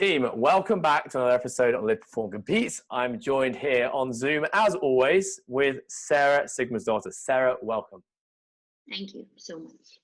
Team, welcome back to another episode on Live, Perform, Compete. I'm joined here on Zoom, as always, with Sara Sigmusdottir. Sara, welcome. Thank you so much.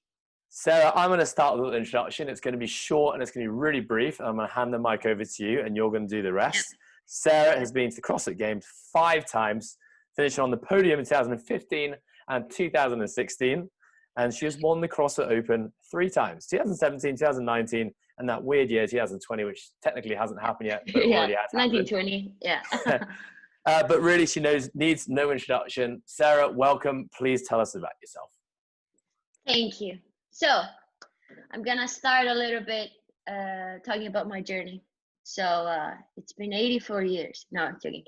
Sara, I'm going to start with a little introduction. It's going to be short and it's going to be really brief. I'm going to hand the mic over to you and you're going to do the rest. Yep. Sara has been to the CrossFit Games 5 times, finishing on the podium in 2015 and 2016. And she has won the CrossFit Open 3 times, 2017, 2019, and that weird year, 2020, which technically hasn't happened yet, but already has happened. 1920, yeah. But really, she needs no introduction. Sara, welcome. Please tell us about yourself. Thank you. So I'm going to start a little bit talking about my journey. So it's been 84 years. No, I'm joking.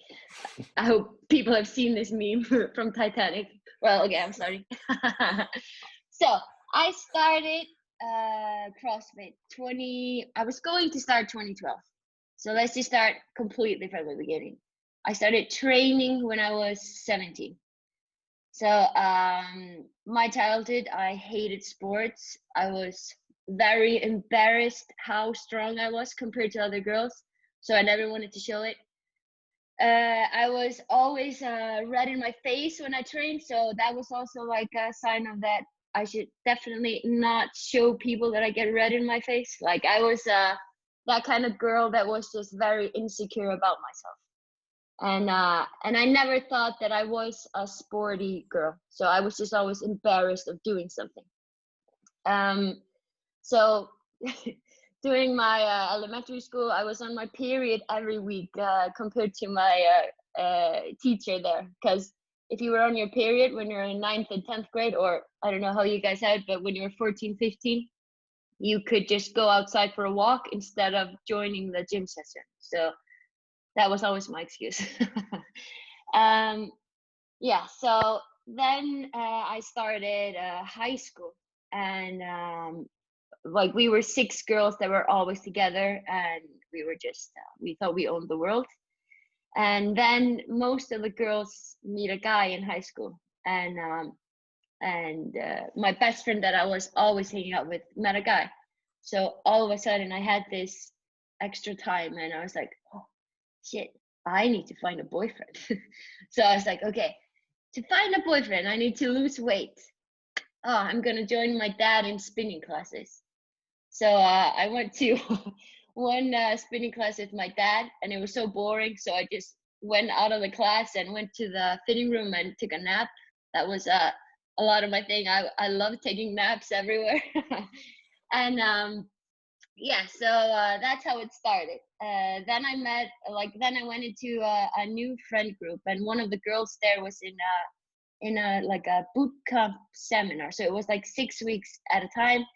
I hope people have seen this meme from Titanic. Well, okay, I'm sorry. So I started CrossFit I was going to start 2012. So let's just start completely from the beginning. I started training when I was 17. So my childhood, I hated sports. I was very embarrassed how strong I was compared to other girls. So I never wanted to show it. I was always red in my face when I trained. So that was also like a sign of that I should definitely not show people that I get red in my face. Like I was that kind of girl that was just very insecure about myself. And I never thought that I was a sporty girl. So I was just always embarrassed of doing something. So during my elementary school, I was on my period every week compared to my teacher there. Because if you were on your period when you're in 9th and 10th grade, or I don't know how you guys had, but when you were 14, 15, you could just go outside for a walk instead of joining the gym session. So that was always my excuse. Yeah, so then I started high school, and like we were 6 girls that were always together, and we were just we thought we owned the world. And then most of the girls meet a guy in high school, and my best friend that I was always hanging out with met a guy. So all of a sudden I had this extra time, and I was like, oh shit, I need to find a boyfriend. So I was like, okay, to find a boyfriend I need to lose weight. Oh, I'm gonna join my dad in spinning classes. So I went to one spinning class with my dad, and it was so boring. So I just went out of the class and went to the fitting room and took a nap. That was a lot of my thing. I love taking naps everywhere. And yeah, so that's how it started. Then I went into a new friend group, and one of the girls there was in a like a bootcamp seminar. So it was like 6 weeks at a time.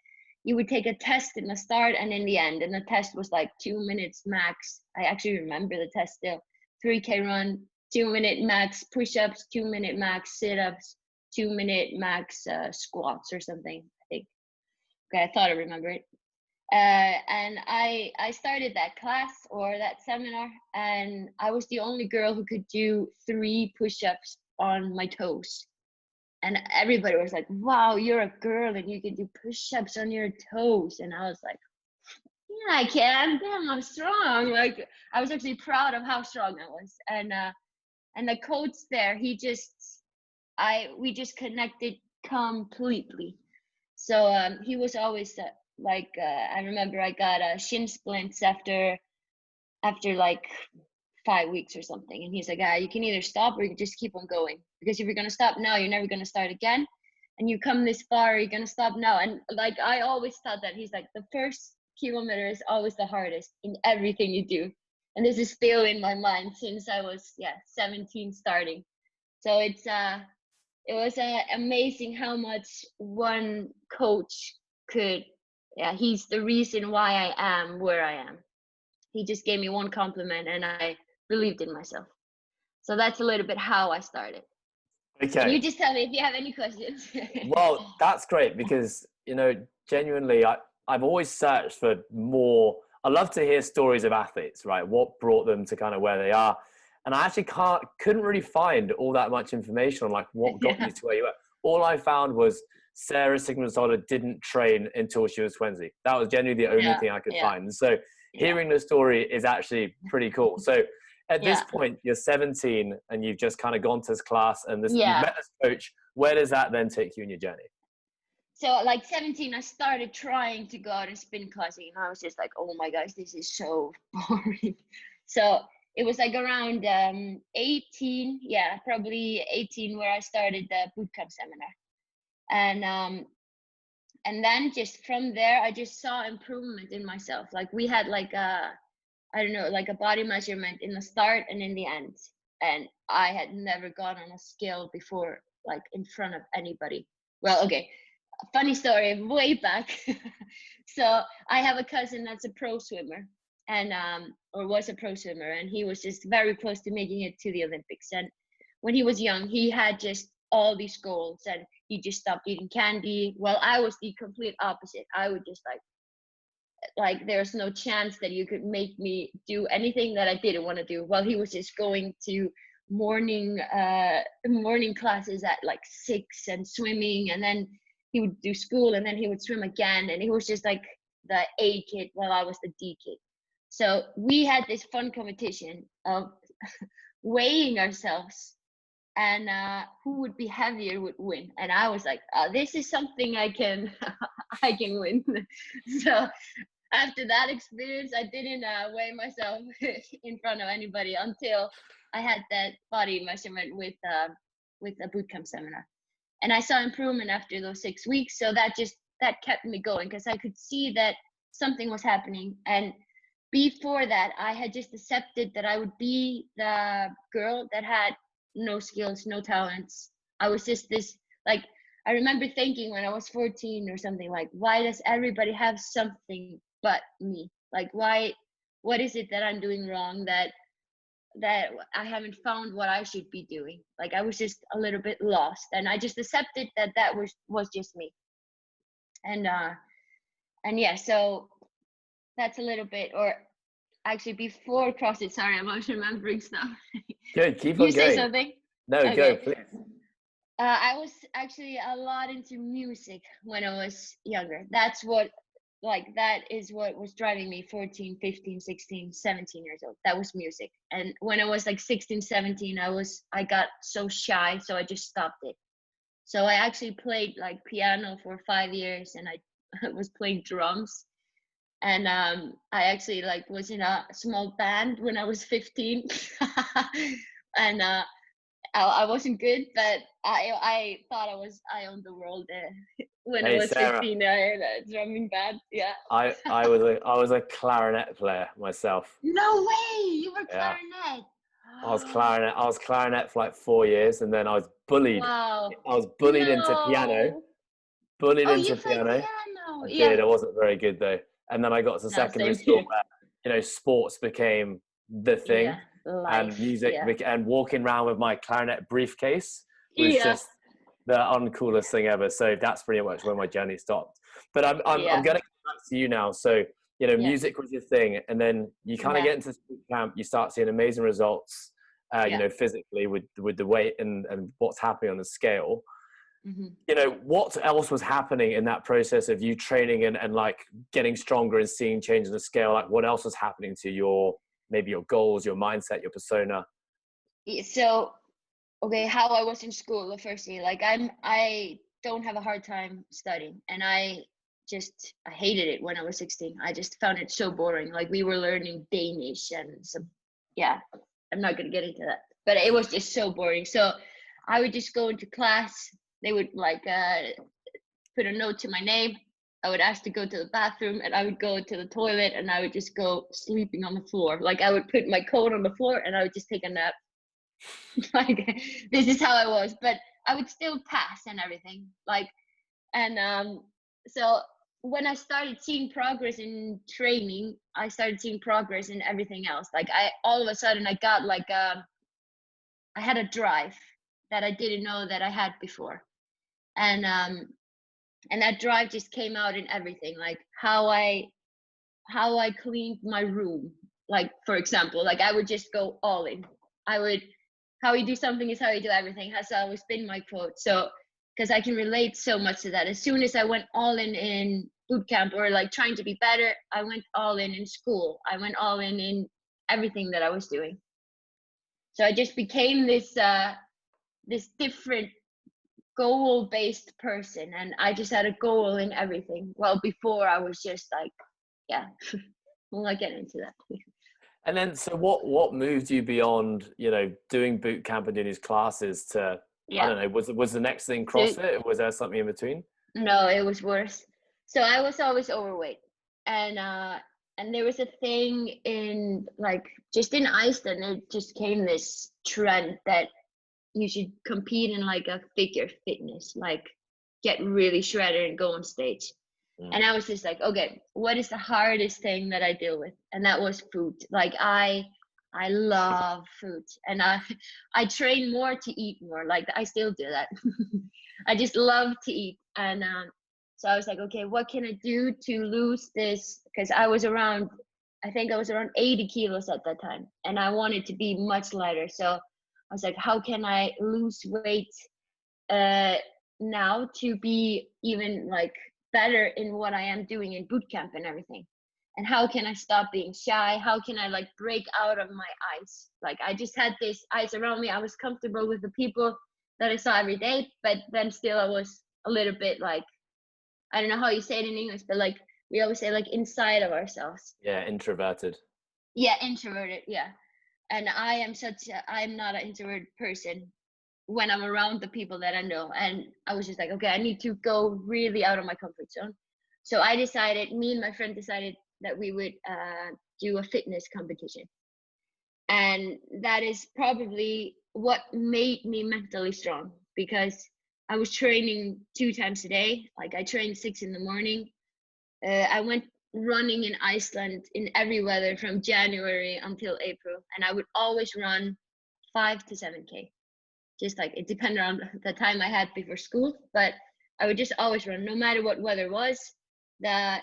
You would take a test in the start and in the end, and the test was like 2 minutes max. I actually remember the test still. 3K run, 2-minute max push-ups, 2-minute max sit-ups, 2-minute max squats or something, I think. Okay, I thought I remembered it. And I started that class or that seminar, and I was the only girl who could do 3 push-ups on my toes. And everybody was like, wow, you're a girl and you can do push-ups on your toes. And I was like, yeah, I can. Damn, I'm strong. Like, I was actually proud of how strong I was. And the coach there, we just connected completely. So he was always I remember I got shin splints after like 5 weeks or something, and he's like, you can either stop or you can just keep on going, because if you're gonna stop now, you're never gonna start again, and you come this far, you're gonna stop now. And like I always thought that. He's like, the first kilometer is always the hardest in everything you do, and this is still in my mind since I was 17 starting. So it was amazing how much one coach could. He's the reason why I am where I am. He just gave me one compliment and I believed in myself. So that's a little bit how I started. Okay. And you just tell me if you have any questions. Well, that's great, because, genuinely, I've always searched for more. I love to hear stories of athletes, right? What brought them to kind of where they are. And I actually couldn't really find all that much information on like what got you to where you were. All I found was Sara Sigmusdottir didn't train until she was 20. That was genuinely the only thing I could find. And so hearing the story is actually pretty cool. So at this point, you're 17 and you've just kind of gone to this class and you've met this coach. Where does that then take you in your journey? So like 17, I started trying to go out and spin classing, and I was just like, oh my gosh, this is so boring. So it was like around 18, probably 18, where I started the bootcamp seminar. And then just from there, I just saw improvement in myself. Like we had like a body measurement in the start and in the end. And I had never gone on a scale before, like in front of anybody. Well, okay, funny story way back. So I have a cousin that's a pro swimmer, and or was a pro swimmer, and he was just very close to making it to the Olympics. And when he was young, he had just all these goals, and he just stopped eating candy. Well, I was the complete opposite. I would just like there's no chance that you could make me do anything that I didn't want to do. Well, he was just going to morning classes at like 6 and swimming, and then he would do school, and then he would swim again, and he was just like the A kid while I was the D kid. So we had this fun competition of weighing ourselves, and who would be heavier would win. And I was like, this is something I can I can win. So after that experience, I didn't weigh myself in front of anybody until I had that body measurement with a bootcamp seminar. And I saw improvement after those 6 weeks. So that kept me going, because I could see that something was happening. And before that, I had just accepted that I would be the girl that had no skills, no talents. I was just this, like, I remember thinking when I was 14 or something, like, why does everybody have something but me? Like, what is it that I'm doing wrong that I haven't found what I should be doing? Like, I was just a little bit lost, and I just accepted that was just me. And yeah, so that's a little bit, or actually before CrossFit, sorry, I'm not remembering stuff. Good, keep on You going. say something? No, Okay. go, please. I was actually a lot into music when I was younger. That is what was driving me 14, 15, 16, 17 years old. That was music. And when I was like 16, 17, I got so shy, so I just stopped it. So I actually played like piano for 5 years, and I was playing drums. And I actually like was in a small band when I was 15. And I wasn't good, but I thought I owned the world when I was Sara, 15. I had a drumming band. Yeah. I was a clarinet player myself. No way! You were clarinet. I was clarinet for like 4 years, and then I was bullied. Wow. I was bullied into piano. Bullied into you played piano. piano. I did. I wasn't very good though. And then I got to secondary school where, sports became the thing, and music and walking around with my clarinet briefcase was just the uncoolest thing ever. So that's pretty much where my journey stopped. But I'm going to get back to you now. So music was your thing, and then you kind of get into boot camp. You start seeing amazing results, physically with the weight and what's happening on the scale. Mm-hmm. What else was happening in that process of you training and like getting stronger and seeing change in the scale? Like, what else was happening to maybe your goals, your mindset, your persona? So, okay, how I was in school the first year, like I don't have a hard time studying, and I hated it when I was 16. I just found it so boring. Like, we were learning Danish and some, I'm not gonna get into that, but it was just so boring. So I would just go into class. They would like put a note to my name. I would ask to go to the bathroom, and I would go to the toilet, and I would just go sleeping on the floor. Like, I would put my coat on the floor, and I would just take a nap. Like, this is how I was, but I would still pass and everything. Like, and so when I started seeing progress in training, I started seeing progress in everything else. Like, all of a sudden I got like I had a drive that I didn't know that I had before. And that drive just came out in everything, like how I cleaned my room. Like, for example, like I would just go all in. How you do something is how you do everything. Has always been my quote. So because I can relate so much to that. As soon as I went all in boot camp, or like trying to be better, I went all in school. I went all in everything that I was doing. So I just became this this different goal-based person, and I just had a goal in everything. Well, before I was just like, yeah, we'll not get into that. And then, so what moved you beyond, you know, doing boot camp and doing these classes to, I Yeah. don't know, was the next thing So, CrossFit, or was there something in between? no, it was worse. So I was always overweight, and there was a thing in like just in Iceland, it just came this trend that you should compete in like a figure fitness, like get really shredded and go on stage. And I was just like, okay, what is the hardest thing that I deal with? And that was food. Like I love food, and I train more to eat more. Like I still do that. I just love to eat, and so I was like, okay, what can I do to lose this? Because I think I was around 80 kilos at that time, and I wanted to be much lighter. So I was like, how can I lose weight now to be even like better in what I am doing in boot camp and everything? And how can I stop being shy? How can I like break out of my ice? Like I just had this ice around me. I was comfortable with the people that I saw every day, but then still I was a little bit like, I don't know how you say it in English, but like we always say like inside of ourselves. Yeah, introverted. Yeah, introverted. Yeah. And I'm not an introverted person when I'm around the people that I know. And I was just like, okay, I need to go really out of my comfort zone. So me and my friend decided that we would do a fitness competition. And that is probably what made me mentally strong, because I was training 2 times a day. Like I trained 6 in the morning. I went running in Iceland in every weather from January until April. And I would always run 5 to 7K. Just like it depended on the time I had before school, but I would just always run no matter what weather was. The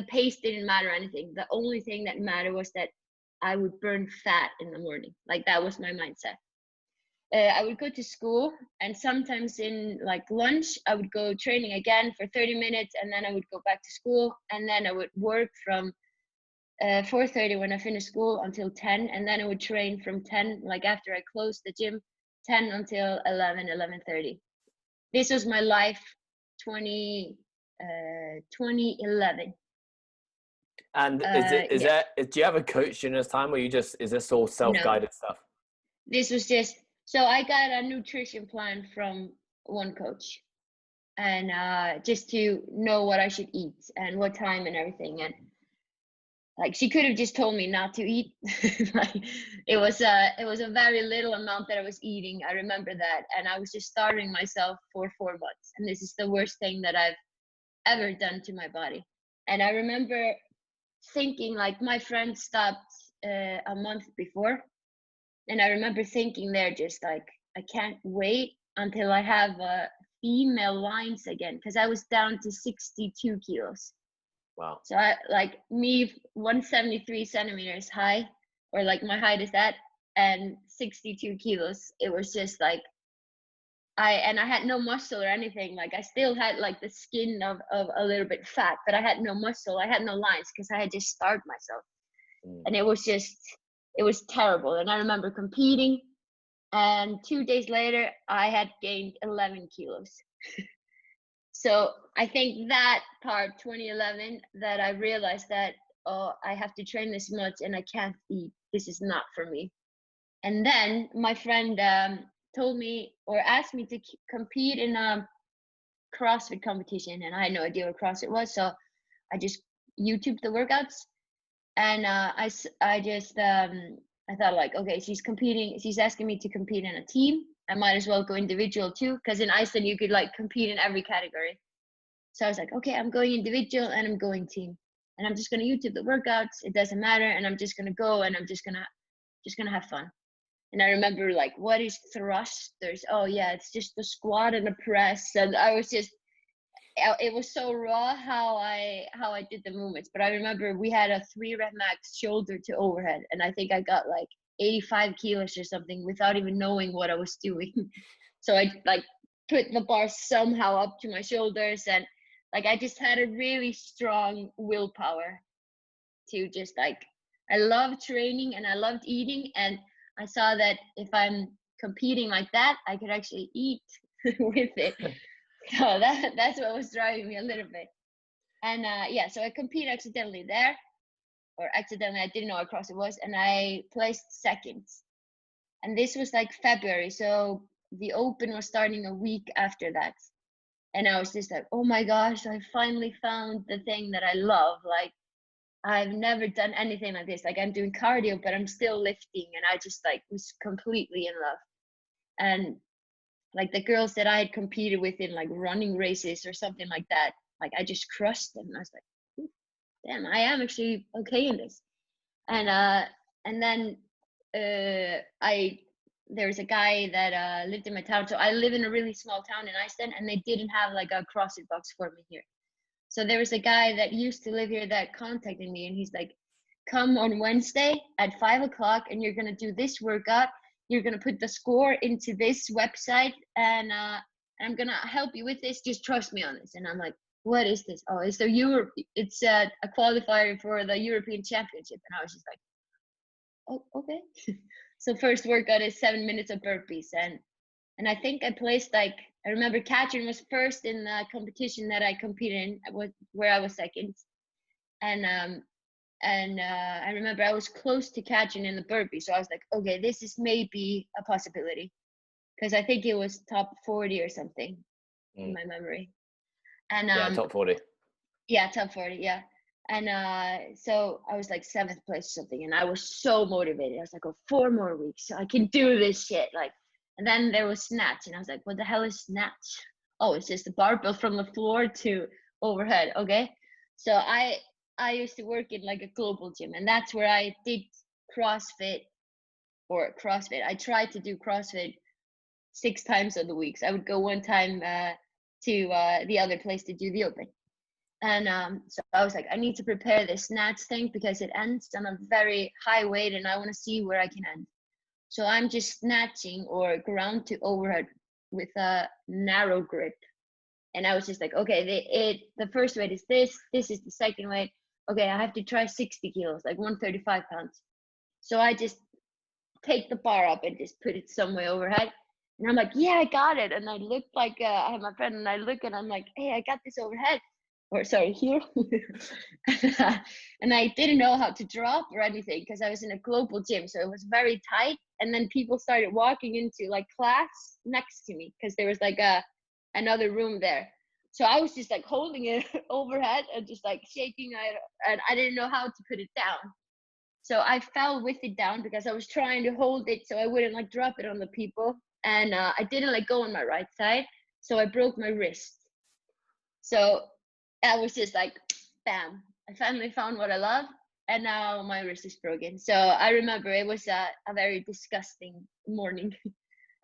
pace didn't matter or anything. The only thing that mattered was that I would burn fat in the morning. Like that was my mindset. I would go to school, and sometimes in like lunch I would go training again for 30 minutes, and then I would go back to school, and then I would work from 4:30 when I finished school until 10, and then I would train from 10, like after I closed the gym, 10 until 11:30. This was my life 2011. And do you have a coach during this time, or is this all No, self-guided stuff? this was just, so I got a nutrition plan from one coach, and just to know what I should eat and what time and everything. And like she could have just told me not to eat. Like it was a very little amount that I was eating. I remember that, and I was just starving myself for 4 months, and this is the worst thing that I've ever done to my body. And I remember thinking, like, my friend stopped a month before, and I remember thinking there, just like, I can't wait until I have female lines again, because I was down to 62 kilos. Wow. So I like me 173 centimeters high, or like my height is that, and 62 kilos. It was just like I had no muscle or anything. Like I still had like the skin of a little bit fat, but I had no muscle. I had no lines because I had just starved myself. And it was terrible. And I remember competing, and 2 days later I had gained 11 kilos. So I think that part, 2011, that I realized that, oh, I have to train this much and I can't eat. This is not for me. And then my friend told me, or asked me to compete in a CrossFit competition, and I had no idea what CrossFit was. So I just YouTubed the workouts, and I thought, like, okay, she's asking me to compete in a team. I might as well go individual too, because in Iceland you could like compete in every category. So I was like, okay, I'm going individual and I'm going team, and I'm just gonna YouTube the workouts. It doesn't matter, and I'm just gonna go, and I'm just gonna have fun. And I remember, like, what is thrusters? Oh yeah, it's just the squat and the press. And I was just, it was so raw how I did the movements. But I remember we had a 3-rep max shoulder to overhead, and I think I got like 85 kilos or something without even knowing what I was doing. So I like put the bar somehow up to my shoulders, and like I just had a really strong willpower to just like, I loved training and I loved eating, and I saw that if I'm competing like that, I could actually eat with it. So that's what was driving me a little bit. And yeah, so I competed accidentally there, or accidentally, I didn't know how cross it was, and I placed second. And this was like February, so the open was starting a week after that. And I was just like, oh my gosh, I finally found the thing that I love. Like, I've never done anything like this. Like, I'm doing cardio, but I'm still lifting, and I just like was completely in love. And like the girls that I had competed with in like running races or something like that, like I just crushed them. And I was like, damn, I am actually okay in this. And then there's a guy that lived in my town. So I live in a really small town in Iceland, and they didn't have like a CrossFit box for me here. So there was a guy that used to live here that contacted me, and he's like, come on Wednesday at 5 o'clock, and you're gonna do this workout. You're gonna put the score into this website, and I'm gonna help you with this. Just trust me on this. And I'm like, what is this? Oh, it's it's a qualifier for the European Championship. And I was just like, oh, okay. So first workout is 7 minutes of burpees, and I think I placed like, I remember Katrin was first in the competition that I competed in, where I was second, and I remember I was close to Katrin in the burpee, so I was like, okay, this is maybe a possibility, because I think it was top 40 or something in my memory. And yeah, top 40. Yeah, top 40, yeah. And so I was like 7th place or something, and I was so motivated. I was like, oh, 4 more weeks, so I can do this shit. Like, and then there was snatch, and I was like, what the hell is snatch? Oh, it's just a barbell from the floor to overhead. Okay. So I used to work in like a global gym, and that's where I did CrossFit. I tried to do CrossFit 6 times of the week. So I would go one time to the other place to do the open. And so I was like, I need to prepare this snatch thing because it ends on a very high weight, and I want to see where I can end. So I'm just snatching or ground to overhead with a narrow grip. And I was just like, okay, the first weight is this is the second weight. Okay, I have to try 60 kilos, like 135 pounds. So I just take the bar up and just put it somewhere overhead. And I'm like, yeah, I got it. And I looked like, I have my friend, and I look and I'm like, hey, I got this overhead. Or sorry, here. And I didn't know how to drop or anything because I was in a global gym. So it was very tight. And then people started walking into like class next to me because there was like another room there. So I was just like holding it overhead and just like shaking it, and I didn't know how to put it down. So I fell with it down because I was trying to hold it so I wouldn't like drop it on the people. And I didn't like go on my right side. So I broke my wrist. So I was just like, bam, I finally found what I love. And now my wrist is broken. So I remember it was a very disgusting morning.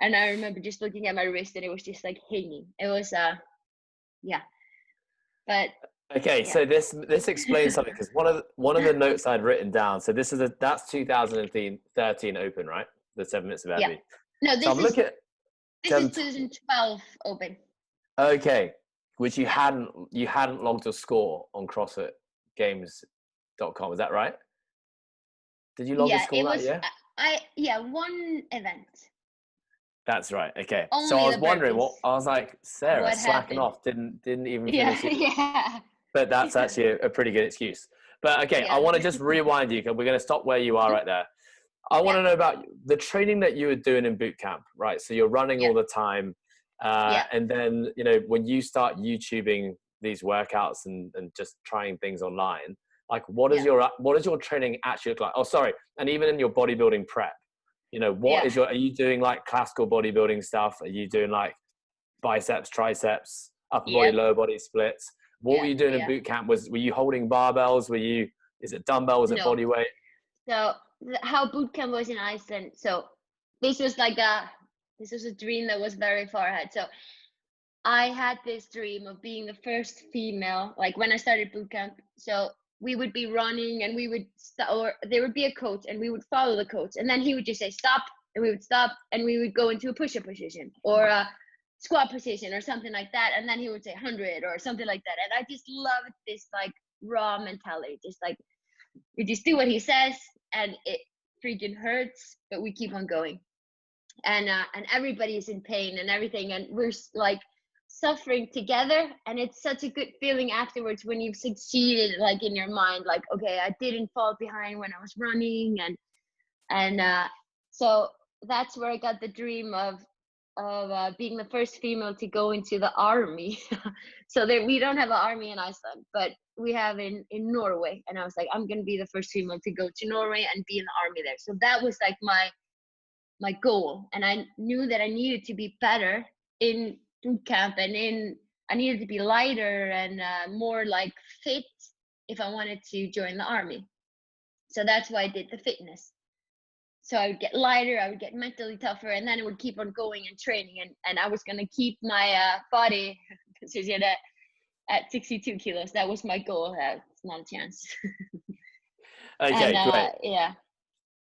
And I remember just looking at my wrist, and it was just like hanging. It was, yeah. But okay, yeah. so this explains something, because one of the notes I'd written down. So that's 2013 Open, right? The 7 minutes of air beat. No, This is 2012 Open. Okay, which you hadn't logged a score on CrossFit Games.com. Is that right? Did you log a score that year? One event. That's right. Okay. Only so I was wondering burpees. I was like, Sarah What slacking happened? off, didn't even finish it. Yeah. But that's actually a pretty good excuse. But okay, I want to just rewind you, because we're going to stop where you are right there. I want to know about the training that you were doing in boot camp, right? So you're running all the time. And then, when you start YouTubing these workouts and just trying things online, like what does your training actually look like? Oh, sorry. And even in your bodybuilding prep, are you doing like classical bodybuilding stuff? Are you doing like biceps, triceps, upper body, lower body splits? What were you doing in boot camp? Were you holding barbells? Is it dumbbell? Was it body weight? So how boot camp was in Iceland. So this was a dream that was very far ahead. So I had this dream of being the first female, like when I started boot camp. So we would be running, and we would or there would be a coach, and we would follow the coach, and then he would just say stop, and we would stop, and we would go into a push-up position, or squat position or something like that, and then he would say 100 or something like that. And I just loved this like raw mentality, just like we just do what he says, and it freaking hurts, but we keep on going. And everybody is in pain and everything, and we're like suffering together, and it's such a good feeling afterwards when you've succeeded, like in your mind, like, okay, I didn't fall behind when I was running. And so that's where I got the dream of being the first female to go into the army. So that we don't have an army in Iceland, but we have in Norway. And I was like, I'm gonna be the first female to go to Norway and be in the army there. So that was like my goal, and I knew that I needed to be better in boot camp, and I needed to be lighter and more like fit if I wanted to join the army. So that's why I did the fitness. So I would get lighter, I would get mentally tougher, and then it would keep on going and training, and I was going to keep my body position at 62 kilos. That was my goal. That's not a chance. Okay, and, great. Yeah.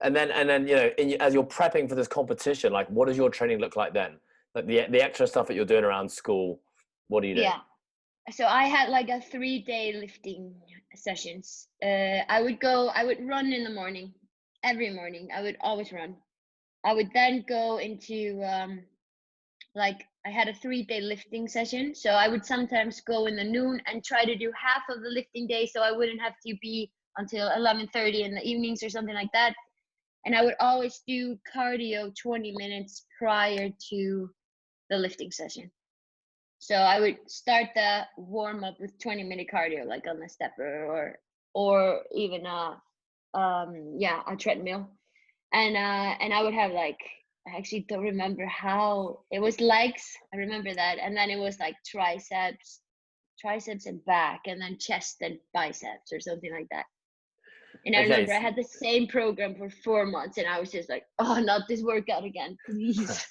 And then as you're prepping for this competition, like, what does your training look like then? Like the extra stuff that you're doing around school, what do you do? Yeah. So I had like a 3-day lifting sessions. I would run in the morning, every morning. I would always run. I would then go into like I had a 3-day lifting session. So I would sometimes go in the noon and try to do half of the lifting day, so I wouldn't have to be until 11:30 in the evenings or something like that. And I would always do cardio 20 minutes prior to the lifting session. So I would start the warm up with 20-minute cardio, like on the stepper or even a treadmill. And I would have like, I actually don't remember how it was, legs. I remember that. And then it was like triceps and back, and then chest and biceps or something like that. And I remember I had the same program for 4 months, and I was just like, oh, not this workout again, please.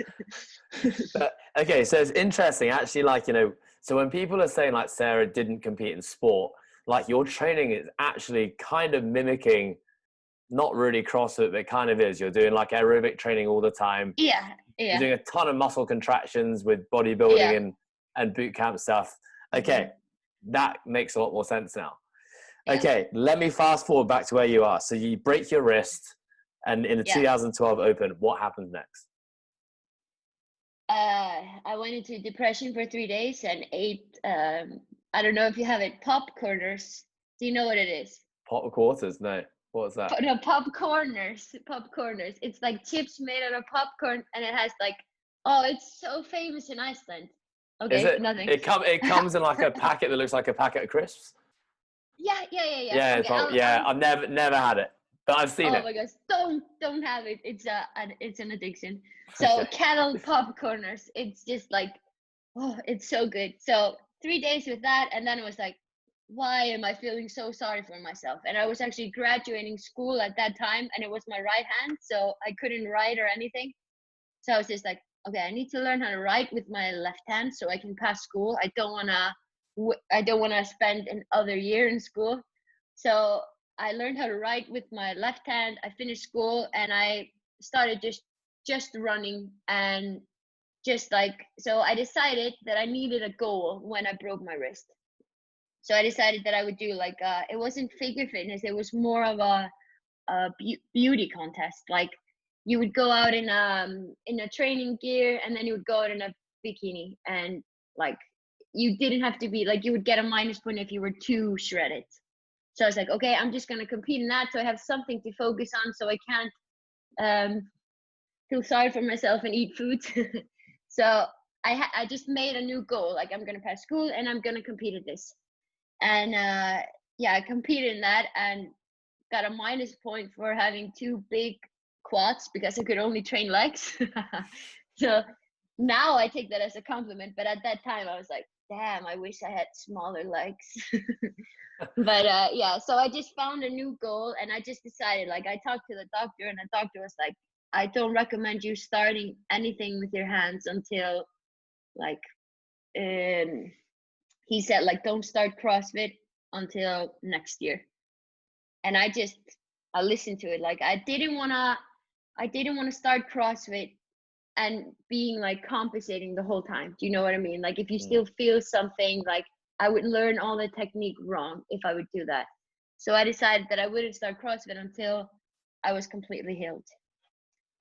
Okay, so it's interesting, actually, like, so when people are saying like Sara didn't compete in sport, like your training is actually kind of mimicking, not really CrossFit, but it kind of is. You're doing like aerobic training all the time. Yeah. You're doing a ton of muscle contractions with bodybuilding and boot camp stuff. Okay, that makes a lot more sense now. Okay, let me fast forward back to where you are. So you break your wrist, and in the 2012 Open, what happens next? I went into depression for 3 days and ate, I don't know if you have it, popcorners. Do you know what it is? Pop quarters? No. What's that? No, popcorners. Popcorners. It's like chips made out of popcorn, and it has like, oh, it's so famous in Iceland. Okay, is it, nothing. It comes in like a packet that looks like a packet of crisps? Yeah. Yeah, Okay, I've never had it, but I've seen it. Oh my gosh, don't have it. It's an addiction. So kettle popcorners. It's just like, oh, it's so good. So 3 days with that, and then it was like, why am I feeling so sorry for myself? And I was actually graduating school at that time, and it was my right hand, so I couldn't write or anything. So I was just like, okay, I need to learn how to write with my left hand so I can pass school. I don't wanna spend another year in school. So I learned how to write with my left hand. I finished school, and I started just running, and just like, so I decided that I needed a goal when I broke my wrist. So I decided that I would do like, it wasn't figure fitness, it was more of a beauty contest. Like you would go out in a training gear, and then you would go out in a bikini, and like you didn't have to be like, you would get a minus point if you were too shredded. So I was like, okay, I'm just going to compete in that, so I have something to focus on, so I can't feel sorry for myself and eat food. So I just made a new goal, like I'm going to pass school and I'm going to compete at this. And I competed in that and got a minus point for having too big quads because I could only train legs. So now I take that as a compliment, but at that time I was like, damn, I wish I had smaller legs. But so I just found a new goal, and I just decided, like, I talked to the doctor, and the doctor was like, I don't recommend you starting anything with your hands until like he said, like, don't start CrossFit until next year. And I listened to it. Like I didn't want to start CrossFit and being like compensating the whole time. Do you know what I mean? Like if you still feel something, like I would learn all the technique wrong if I would do that. So I decided that I wouldn't start CrossFit until I was completely healed.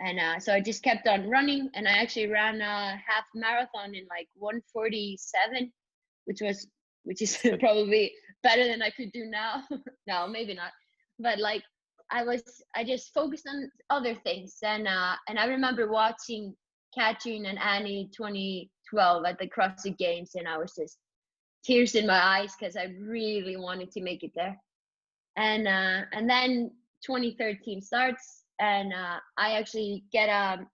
And so I just kept on running, and I actually ran a half marathon in like 1:47, which is probably better than I could do now. No, maybe not. But like I just focused on other things. And I remember watching Katrin and Annie 2012 at the CrossFit Games, and I was just tears in my eyes because I really wanted to make it there. And then 2013 starts, and I actually get a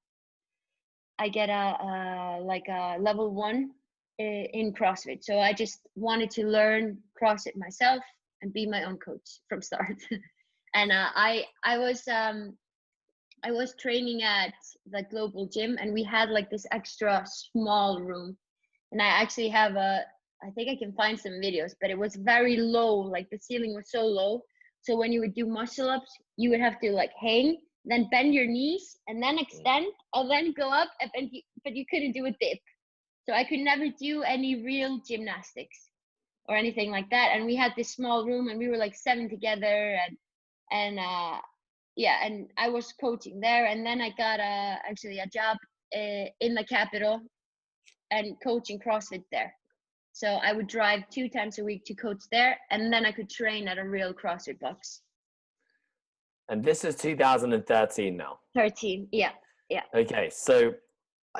like a level 1 in CrossFit. So I just wanted to learn CrossFit myself and be my own coach from start. And I was training at the global gym, and we had like this extra small room, and I actually have I think I can find some videos, but it was very low, like the ceiling was so low. So when you would do muscle ups, you would have to like hang, then bend your knees, and then extend, and then go up, but you couldn't do a dip. So I could never do any real gymnastics or anything like that. And we had this small room, and we were like 7 together, and I was coaching there. And then I got actually a job in the capital and coaching CrossFit there. So I would drive 2 times a week to coach there, and then I could train at a real CrossFit box. And this is 2013 now. 13, yeah. Okay, so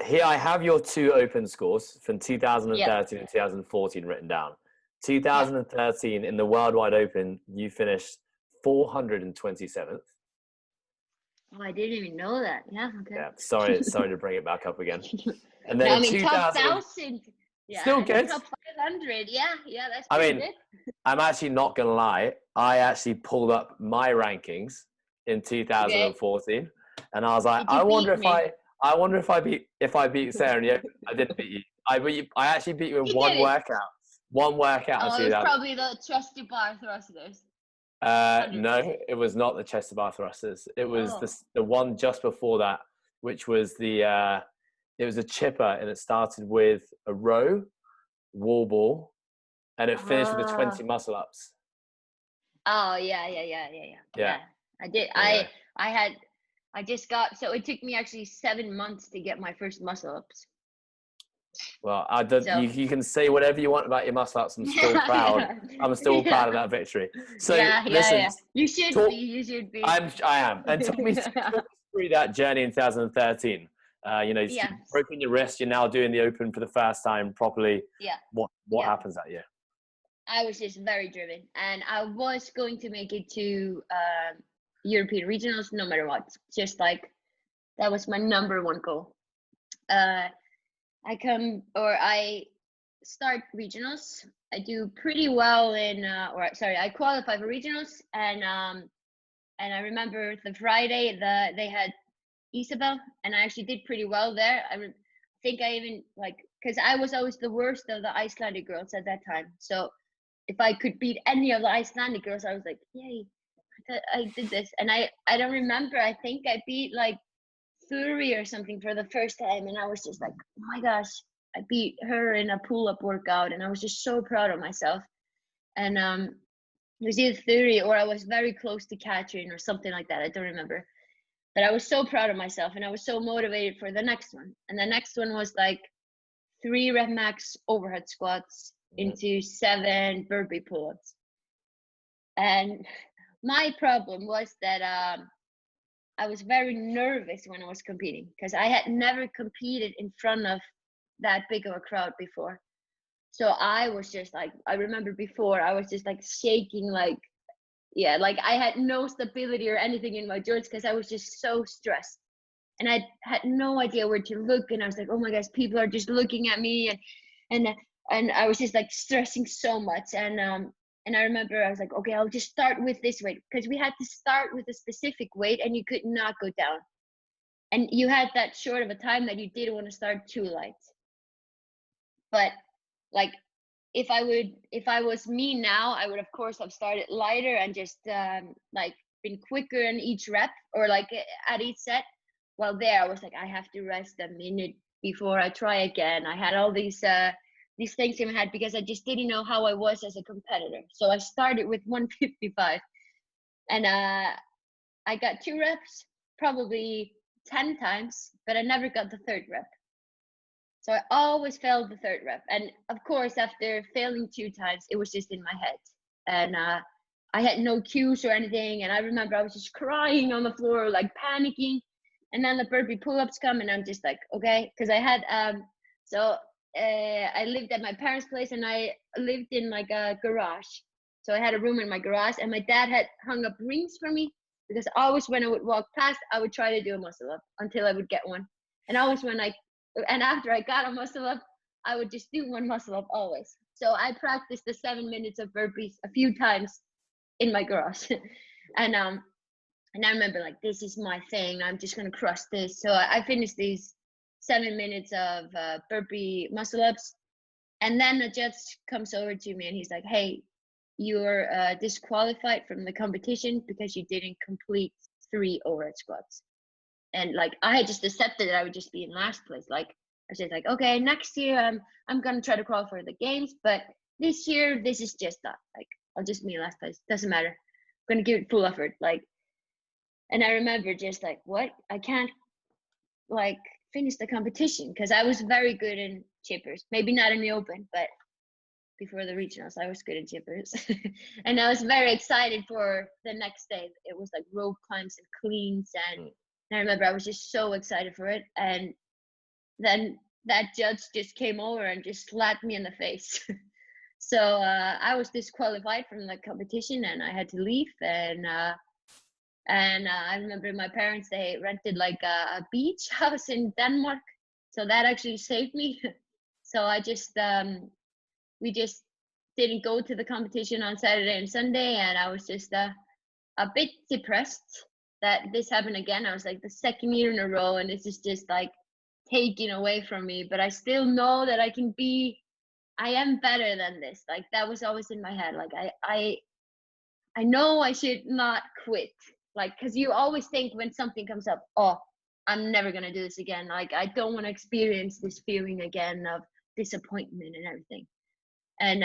here I have your 2 open scores from 2013 and 2014 written down. 2013 in the Worldwide Open, you finished 427th. Oh, I didn't even know that. Yeah, okay. Yeah, sorry to bring it back up again. And then no, I mean, top 1,000. Yeah, still good. Top 500. Yeah, that's I pretty mean, good. I'm actually not gonna lie. I actually pulled up my rankings in 2014, and I was like, I wonder if I beat Sara in the Open. I didn't beat you. I actually beat you in one workout. One workout. Oh, it was probably the chest to bar thrusters. No, it was not the chest to bar thrusters. It was the one just before that, which was it was a chipper, and it started with a row, wall ball, and it finished with the 20 muscle ups. Oh yeah. I did. Yeah. I just got, so it took me actually 7 months to get my first muscle ups. Well, you can say whatever you want about your muscle ups. I'm still proud. I'm still proud of that victory. So listen, you should be. You should be. I am. And talk me through that journey in 2013. You've broken your wrist. You're now doing the Open for the first time properly. Yeah. What happens that year? I was just very driven, and I was going to make it to European regionals no matter what. Just like that was my number 1 goal. I start regionals. I do pretty well I qualify for regionals, and I remember the Friday they had Isabel, and I actually did pretty well there. I think I even because I was always the worst of the Icelandic girls at that time. So if I could beat any of the Icelandic girls, I was like, yay, I did this. And I don't remember. I think I beat like Thuri or something for the first time, and I was just like, oh my gosh, I beat her in a pull-up workout, and I was just so proud of myself. And it was either Thuri or I was very close to Katrin or something like that. I don't remember, but I was so proud of myself, and I was so motivated for the next one. And the next one was like 3 rep max overhead squats into 7 burpee pull-ups. And my problem was that I was very nervous when I was competing, because I had never competed in front of that big of a crowd before. So I was just like, I remember before I was just like shaking, like I had no stability or anything in my joints because I was just so stressed, and I had no idea where to look. And I was like, oh my gosh, people are just looking at me, and I was just like stressing so much. And I remember I was like, okay, I'll just start with this weight, because we had to start with a specific weight and you could not go down. And you had that short of a time that you didn't want to start too light. But like, if I was me now, I would of course have started lighter and just like been quicker in each rep or like at each set. well, there I was like, I have to rest a minute before I try again. I had all these things in my head because I just didn't know how I was as a competitor. So I started with 155, and I got 2 reps, probably 10 times, but I never got the 3rd rep. So I always failed the 3rd rep. And of course, after failing 2 times, it was just in my head. And I had no cues or anything. And I remember I was just crying on the floor, like panicking. And then the burpee pull-ups come, and I'm just like, okay. Because I had, I lived at my parents' place, and I lived in like a garage. So I had a room in my garage, and my dad had hung up rings for me, because always when I would walk past, I would try to do a muscle up until I would get one. And always and after I got a muscle up, I would just do one muscle up always. So I practiced the 7 minutes of burpees a few times in my garage. and I remember like, this is my thing. I'm just going to crush this. So I finished these 7 minutes of burpee muscle ups. And then the judge comes over to me and he's like, hey, you're disqualified from the competition because you didn't complete 3 overhead squats. And like, I had just accepted that I would just be in last place. Like, I was just like, okay, next year I'm gonna try to qualify for the games, but this year this is just that. Like, I'll just be in last place. Doesn't matter. I'm gonna give it full effort. Like, and I remember just like, what? I can't like finish the competition, because I was very good in chippers. Maybe not in the open, but before the regionals, I was good in chippers. And I was very excited for the next day. It was like rope climbs and cleans, and I remember I was just so excited for it. And then that judge just came over and just slapped me in the face. So I was disqualified from the competition, and I had to leave. And I remember my parents, they rented like a beach house in Denmark, so that actually saved me. So I just we just didn't go to the competition on Saturday and Sunday, and I was just a bit depressed that this happened again. I was like, the 2nd year in a row, and this is just like taken away from me. But I still know that I am better than this. Like, that was always in my head. Like, I know I should not quit. Like, because you always think when something comes up, oh, I'm never gonna do this again. Like, I don't want to experience this feeling again of disappointment and everything. And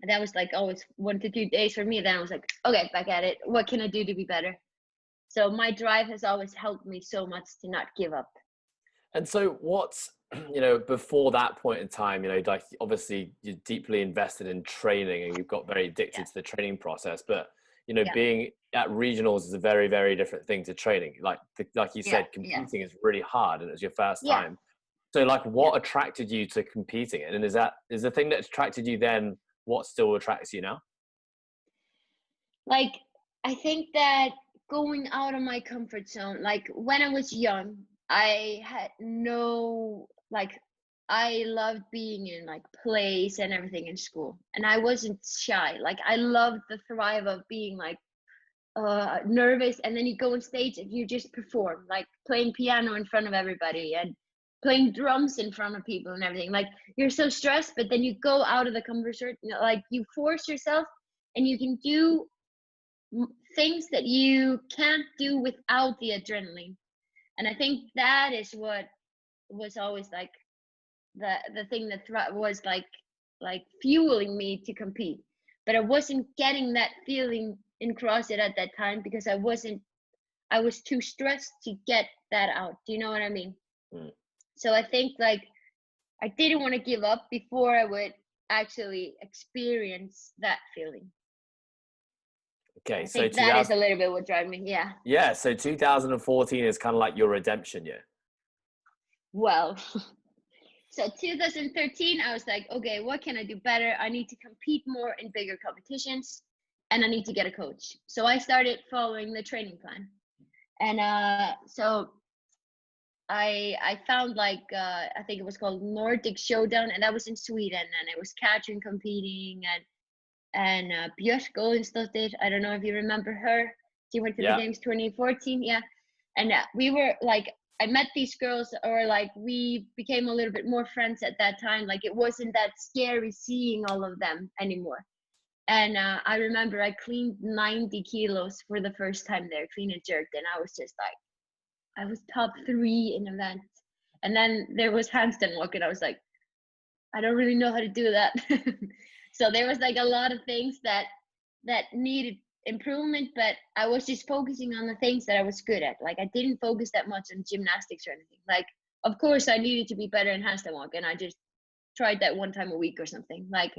that was like always 1 to 2 days for me. Then I was like, okay, back at it. What can I do to be better? So my drive has always helped me so much to not give up. And so what's, before that point in time, like obviously you're deeply invested in training and you've got very addicted to the training process, but, being at regionals is a very, very different thing to training. Like you said, competing is really hard, and it was your first time. So like, what attracted you to competing? And is the thing that attracted you then what still attracts you now? Like, I think that going out of my comfort zone, like when I was young, I had I loved being in like plays and everything in school, and I wasn't shy. Like, I loved the thrive of being like nervous, and then you go on stage and you just perform, like playing piano in front of everybody and playing drums in front of people and everything. Like, you're so stressed, but then you go out of the comfort zone, like you force yourself, and you can do things that you can't do without the adrenaline. And I think that is what was always like the thing that was like fueling me to compete. But I wasn't getting that feeling in CrossFit at that time, because I was too stressed to get that out. Do you know what I mean? So I think like I didn't want to give up before I would actually experience that feeling. Okay, I think that is a little bit what drives me. Yeah, so 2014 is kind of like your redemption year. Well, so 2013, I was like, okay, what can I do better? I need to compete more in bigger competitions, and I need to get a coach. So I started following the training plan. And so I found like, I think it was called Nordic Showdown, and that was in Sweden, and it was Katrin competing, and Sigmunsdottir. I don't know if you remember her. She went to the games 2014. Yeah. And we were like, I met these girls, or like we became a little bit more friends at that time. Like, it wasn't that scary seeing all of them anymore. And I remember I cleaned 90 kilos for the first time there, clean and jerked. And I was just like, I was top 3 in events. And then there was handstand walk, and I was like, I don't really know how to do that. So there was like a lot of things that needed improvement, but I was just focusing on the things that I was good at. Like I didn't focus that much on gymnastics or anything. Like, of course I needed to be better in handstand walk, and I just tried that 1 time a week or something. Like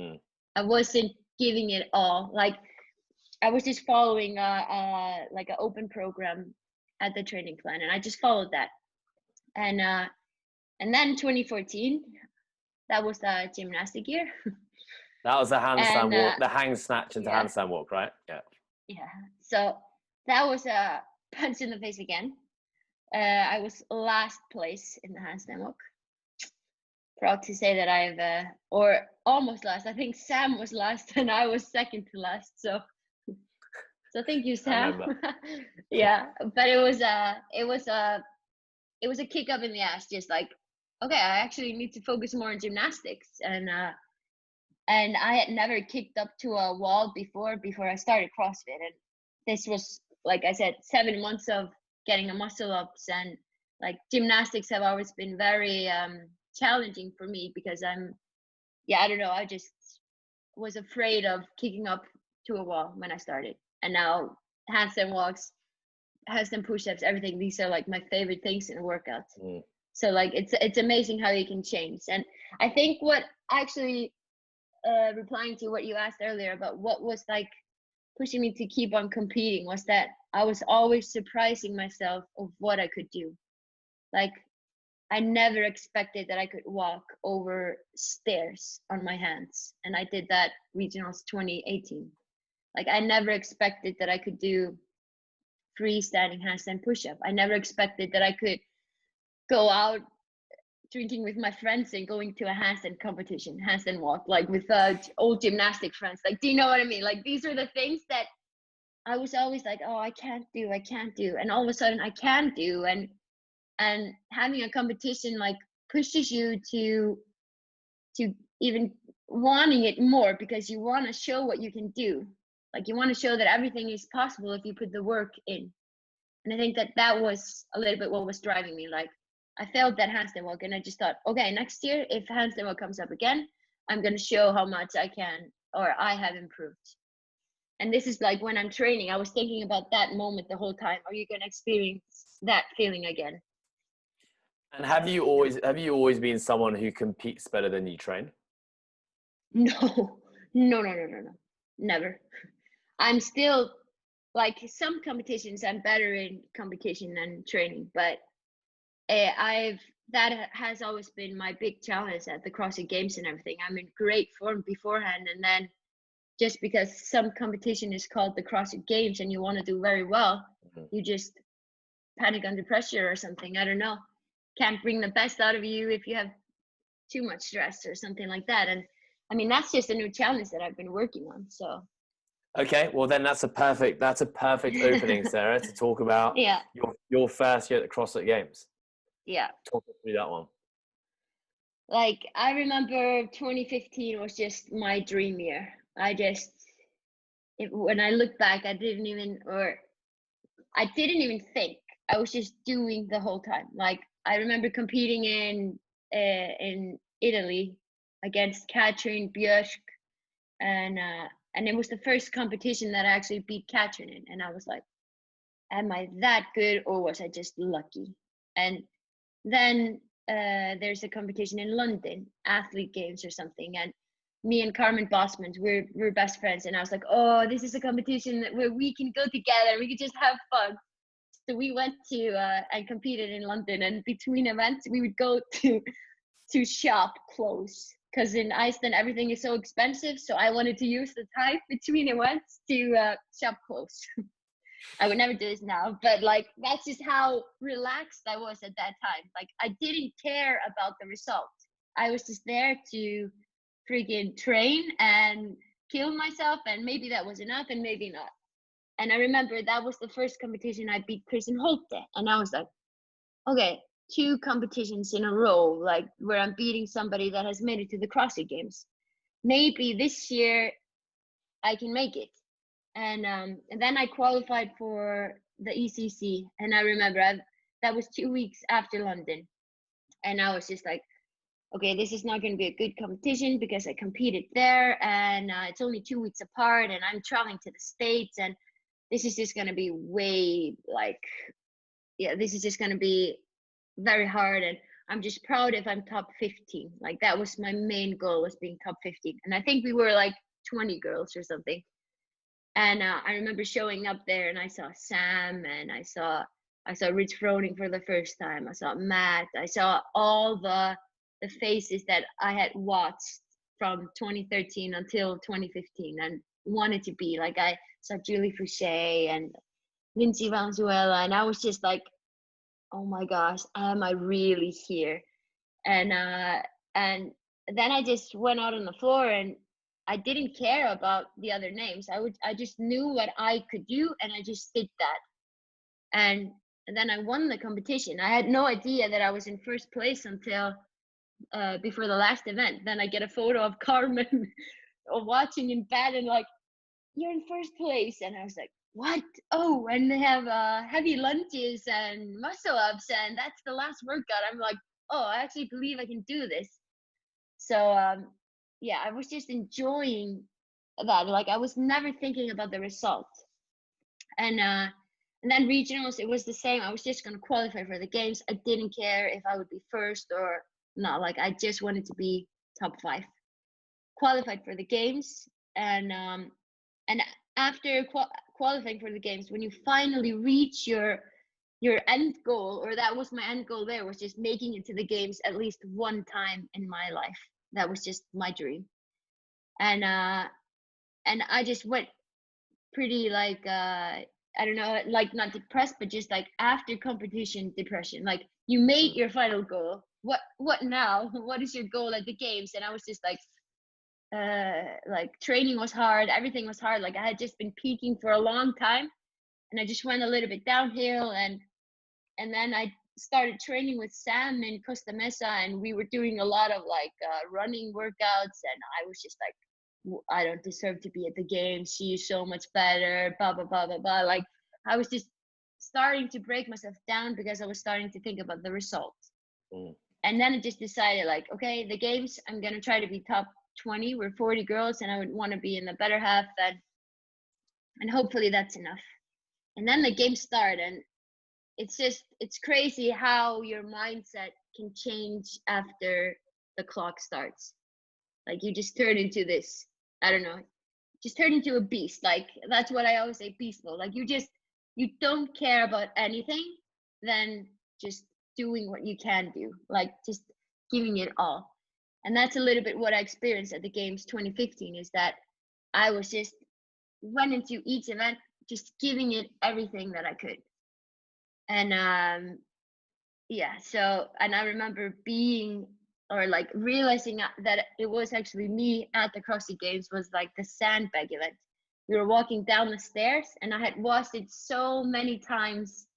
I wasn't giving it all. Like I was just following like an open program at the training plan, and I just followed that. And then 2014, that was the gymnastic year. That was the handstand And walk, the hang snatch into yeah, handstand walk, right? Yeah. yeah. So that was a punch in the face again. I was last place in the handstand walk. Proud to say that I've or almost last. I think Sam was last and I was second to last. So thank you, Sam. Yeah, but it was a kick up in the ass. Just like, okay, I actually need to focus more on gymnastics. And I had never kicked up to a wall before I started CrossFit. And this was, like I said, 7 months of getting a muscle ups, and like gymnastics have always been very challenging for me because I don't know, I just was afraid of kicking up to a wall when I started. And now handstand walks, handstand push-ups, everything, these are like my favorite things in workouts. So like it's amazing how you can change. And I think what actually replying to what you asked earlier about what was like pushing me to keep on competing was that I was always surprising myself of what I could do. Like I never expected that I could walk over stairs on my hands, and I did that regionals 2018. Like I never expected that I could do freestanding handstand push-up. I never expected that I could go out drinking with my friends and going to a handstand competition, handstand walk, like with old gymnastic friends. Like, do you know what I mean? Like these are the things that I was always like, oh, I can't do, and all of a sudden I can do. And having a competition like pushes you to even wanting it more, because you want to show what you can do. Like you want to show that everything is possible if you put the work in. And I think that was a little bit what was driving me. Like I failed that handstand walk, and I just thought, okay, next year if handstand walk comes up again, I'm going to show how much I can, or I have improved. And this is like when I'm training, I was thinking about that moment the whole time. Are you going to experience that feeling again? And have you always been someone who competes better than you train? No, never. I'm still like some competitions, I'm better in competition than training, but that has always been my big challenge at the CrossFit Games and everything. I'm in great form beforehand, and then just because some competition is called the CrossFit Games and you want to do very well, you just panic under pressure or something. I don't know. Can't bring the best out of you if you have too much stress or something like that. And I mean, that's just a new challenge that I've been working on. So. Okay, well then that's a perfect opening, Sara, to talk about your first year at the CrossFit Games. Yeah. Talk us through that one. Like I remember 2015 was just my dream year. When I look back, I didn't even think. I was just doing the whole time. Like I remember competing in Italy against Katrin Björk, and it was the first competition that I actually beat Katrin in, and I was like, am I that good, or was I just lucky? And then there's a competition in London, Athlete Games or something, and me and Carmen Bosman, we're best friends, and I was like, oh, this is a competition where we can go together, we could just have fun. So we went to and competed in London, and between events we would go to shop clothes, because in Iceland everything is so expensive. So I wanted to use the time between events to shop clothes. I would never do this now, but like that's just how relaxed I was at that time. Like I didn't care about the result. I was just there to freaking train and kill myself, and maybe that was enough and maybe not. And I remember that was the first competition I beat Kristen Holte, and I was like, okay, 2 competitions in a row, like where I'm beating somebody that has made it to the CrossFit Games. Maybe this year I can make it. And then I qualified for the ECC, and I remember that was 2 weeks after London. And I was just like, okay, this is not going to be a good competition because I competed there, and it's only 2 weeks apart, and I'm traveling to the States, and this is just going to be way like, yeah, this is just going to be very hard. And I'm just proud if I'm top 15. Like that was my main goal, was being top 15. And I think we were like 20 girls or something. And I remember showing up there, and I saw Sam, and I saw Rich Froning for the first time. I saw Matt. I saw all the faces that I had watched from 2013 until 2015 and wanted to be. Like I saw Julie Fouché and Lindsay Valenzuela, and I was just like, oh my gosh, am I really here? And then I just went out on the floor, and I didn't care about the other names. I just knew what I could do, and I just did that. And then I won the competition. I had no idea that I was in first place until before the last event. Then I get a photo of Carmen watching in bed, and like, you're in first place. And I was like, what? Oh, and they have heavy lunges and muscle ups, and that's the last workout. I'm like, oh, I actually believe I can do this. So yeah, I was just enjoying that. Like I was never thinking about the result. And then regionals, it was the same. I was just going to qualify for the games. I didn't care if I would be first or not. Like I just wanted to be top 5. Qualified for the games, and after qualifying for the games, when you finally reach your end goal, or that was my end goal there, was just making it to the games at least one time in my life. That was just my dream. And I just went pretty like I don't know, like not depressed, but just like after competition depression. Like you made your final goal. What now? What is your goal at the games? And I was just like training was hard, everything was hard. Like I had just been peaking for a long time, and I just went a little bit downhill. And then I started training with Sam in Costa Mesa, and we were doing a lot of like running workouts, and I was just like, I don't deserve to be at the games, she's so much better, blah blah blah blah blah. Like I was just starting to break myself down because I was starting to think about the results. And then I just decided, like, okay, the games, I'm gonna try to be top 20. We're 40 girls, and I would want to be in the better half, and hopefully that's enough. And then the games start, and it's crazy how your mindset can change after the clock starts. Like you just turn into this, I don't know, just turn into a beast. Like that's what I always say, beast mode. Like you don't care about anything, then just doing what you can do, like just giving it all. And that's a little bit what I experienced at the games 2015, is that I was just went into each event just giving it everything that I could. And yeah, so, and I remember being, or like realizing that it was actually me at the CrossFit Games, was like the sandbag event. We were walking down the stairs, and I had watched it so many times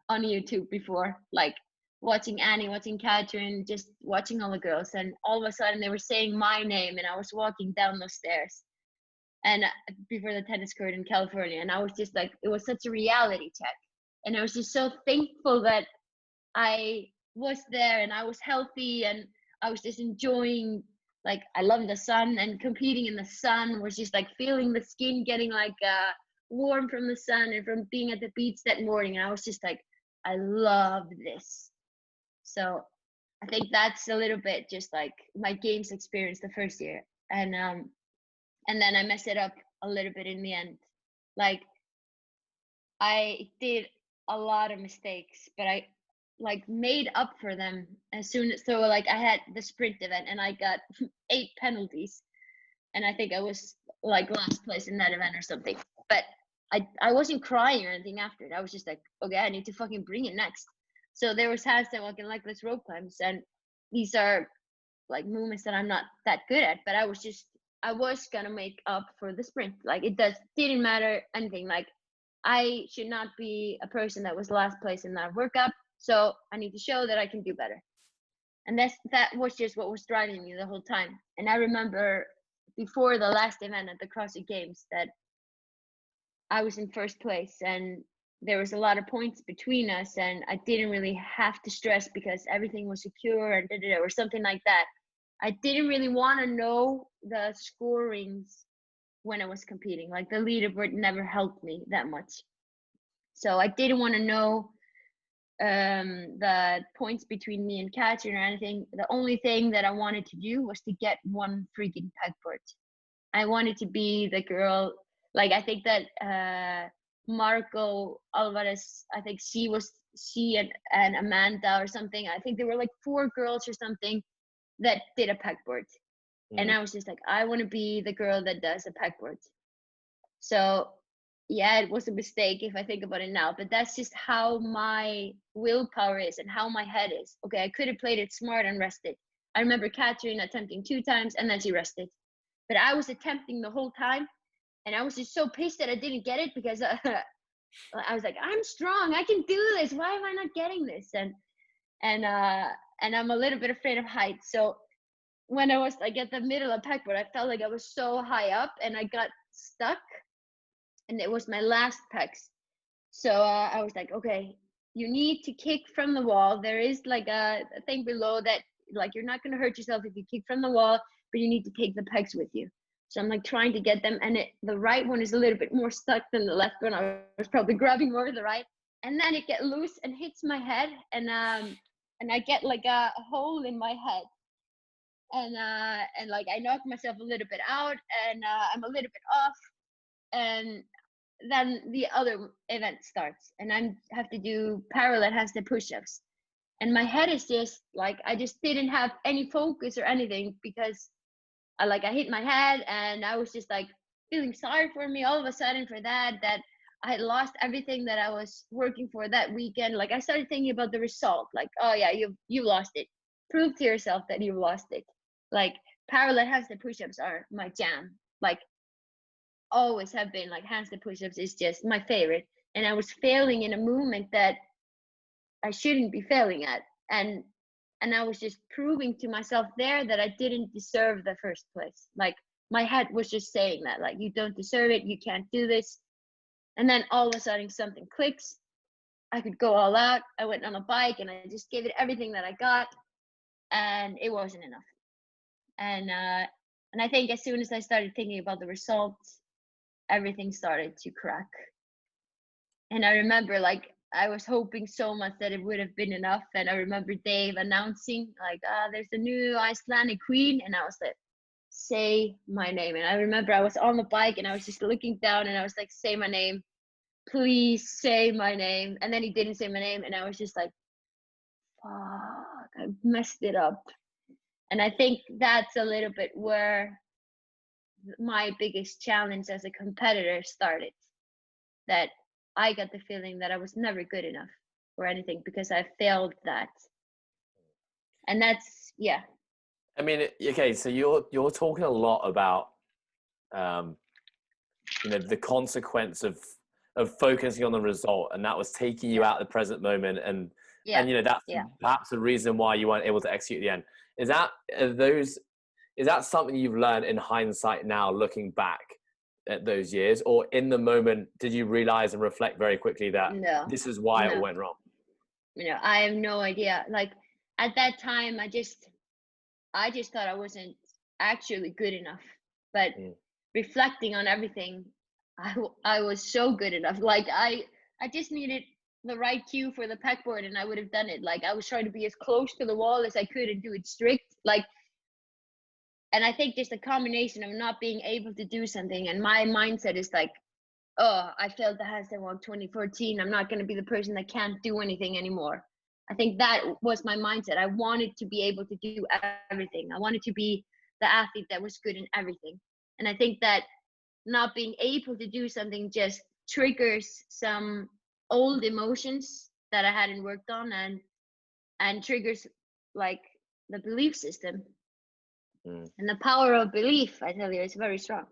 on YouTube before, like watching Annie, watching Catherine, just watching all the girls. And all of a sudden they were saying my name, and I was walking down those stairs, and before the tennis court in California. And I was just like, it was such a reality check. And I was just so thankful that I was there and I was healthy, and I was just enjoying, like I love the sun, and competing in the sun was just like feeling the skin getting like warm from the sun and from being at the beach that morning. And I was just like, I love this. So I think that's a little bit just like my games experience the first year. And then I messed it up a little bit in the end. Like I did a lot of mistakes, but I like made up for them as soon as, so like I had the sprint event and I got 8 penalties, and I think I was like last place in that event or something. But I wasn't crying or anything after it. I was just like, okay, I need to fucking bring it next. So there was handstand walking, like this rope climbs, and these are like movements that I'm not that good at, but I was gonna make up for the sprint. Like it didn't matter anything. Like I should not be a person that was last place in that workout. So I need to show that I can do better. And that was just what was driving me the whole time. And I remember before the last event at the CrossFit Games that I was in first place, and there was a lot of points between us, and I didn't really have to stress because everything was secure and or something like that. I didn't really want to know the scorings when I was competing. Like the leaderboard never helped me that much. So I didn't want to know the points between me and Katrin or anything. The only thing that I wanted to do was to get one freaking pegboard. I wanted to be the girl. Like I think that Marco Alvarez, I think she and Amanda or something. I think there were like 4 girls or something that did a pegboard. And I was just like, I want to be the girl that does a pegboard. So yeah, it was a mistake if I think about it now, but that's just how my willpower is and how my head is. Okay, I could have played it smart and rested. I remember Katrin attempting 2 times and then she rested. But I was attempting the whole time, and I was just so pissed that I didn't get it because I was like, I'm strong, I can do this. Why am I not getting this? And I'm a little bit afraid of heights. So when I was like at the middle of pegboard, I felt like I was so high up and I got stuck. And it was my last pegs. So I was like, okay, you need to kick from the wall. There is like a thing below that, like, you're not going to hurt yourself if you kick from the wall, but you need to take the pegs with you. So I'm like trying to get them, and the right one is a little bit more stuck than the left one. I was probably grabbing more of the right, and then it gets loose and hits my head, and I get like a hole in my head, and like I knock myself a little bit out, and I'm a little bit off, and then the other event starts, and I have to do parallel handstand push-ups, and my head is just like, I just didn't have any focus or anything because I hit my head, and I was just like feeling sorry for me all of a sudden for that I had lost everything that I was working for that weekend. Like I started thinking about the result, like, oh yeah, you lost it. Prove to yourself that you lost it. Like parallel handstand push-ups are my jam. Like always have been. Like handstand push-ups is just my favorite, and I was failing in a movement that I shouldn't be failing at, and I was just proving to myself there that I didn't deserve the first place. Like my head was just saying that, like, you don't deserve it, you can't do this. And then all of a sudden something clicks. I could go all out. I went on a bike and I just gave it everything that I got, and it wasn't enough. And I think as soon as I started thinking about the results, everything started to crack. And I remember, like, I was hoping so much that it would have been enough. And I remember Dave announcing, like, there's a new Icelandic queen. And I was like, say my name. And I remember I was on the bike and I was just looking down and I was like, say my name. Please say my name. And then he didn't say my name. And I was just like, fuck, I messed it up. And I think that's a little bit where my biggest challenge as a competitor started. That I got the feeling that I was never good enough or anything because I failed that. And that's, yeah. I mean, okay, so you're talking a lot about, the consequence of focusing on the result, and that was taking you out of the present moment, and that's perhaps the reason why you weren't able to execute at the end. Is that something you've learned in hindsight now, looking back at those years, or in the moment did you realize and reflect very quickly that this is why it went wrong? I have no idea. Like at that time, I just thought I wasn't actually good enough. But reflecting on everything, I was so good enough. Like I just needed the right cue for the pegboard, and I would have done it. Like I was trying to be as close to the wall as I could and do it strict. Like. And I think just a combination of not being able to do something, and my mindset is like, oh, I failed the handstand walk 2014. I'm not going to be the person that can't do anything anymore. I think that was my mindset. I wanted to be able to do everything. I wanted to be the athlete that was good in everything. And I think that not being able to do something just triggers some old emotions that I hadn't worked on, and triggers like the belief system. And the power of belief, I tell you, is very strong.